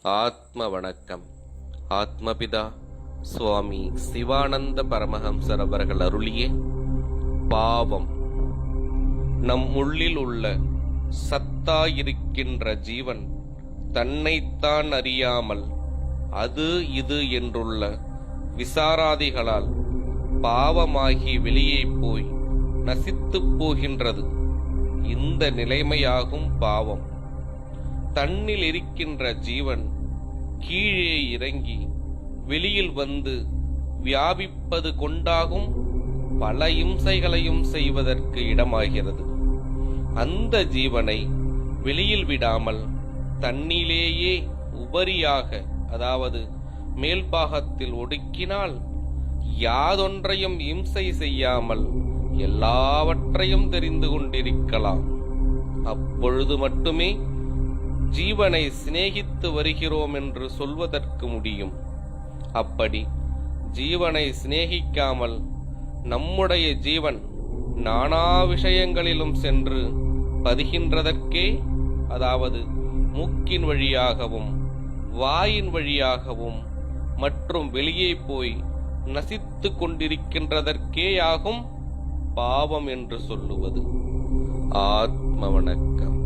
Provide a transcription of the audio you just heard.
ஆத்ம வணக்கம். ஆத்மபிதா சுவாமி சிவானந்த பரமஹம்சர் அவர்கள் அருளிய பாவம். நம் உள்ளில் உள்ள சத்தாயிருக்கின்ற ஜீவன் தன்னைத்தான் அறியாமல் அது இது என்றுள்ள விசாராதிகளால் பாவமாகி வெளியே போய் நசித்துப் போகின்றது. இந்த நிலைமையாகும் பாவம். தன்னில் இருக்கின்ற ஜீவன் கீழே இறங்கி வெளியில் வந்து வியாபிப்பது கொண்டாகும் பல இம்சைகளையும் செய்வதற்கு இடமாகிறது. அந்த ஜீவனை வெளியில் விடாமல் தன்னிலேயே உபரியாக, அதாவது மேல்பாகத்தில் ஒடுக்கினால் யாதொன்றையும் இம்சை செய்யாமல் எல்லாவற்றையும் தெரிந்து கொண்டிருக்கலாம். அப்பொழுது மட்டுமே ஜீவனை சிநேகித்து வருகிறோம் என்று சொல்வதற்கு முடியும். அப்படி ஜீவனை சிநேகிக்காமல் நம்முடைய ஜீவன் நானா விஷயங்களிலும் சென்று பதிகின்றதற்கே, அதாவது மூக்கின் வழியாகவும் வாயின் வழியாகவும் மற்றும் வெளியே போய் நசித்து கொண்டிருக்கின்றதற்கேயாகும் பாவம் என்று சொல்லுவது. ஆத்ம வணக்கம்.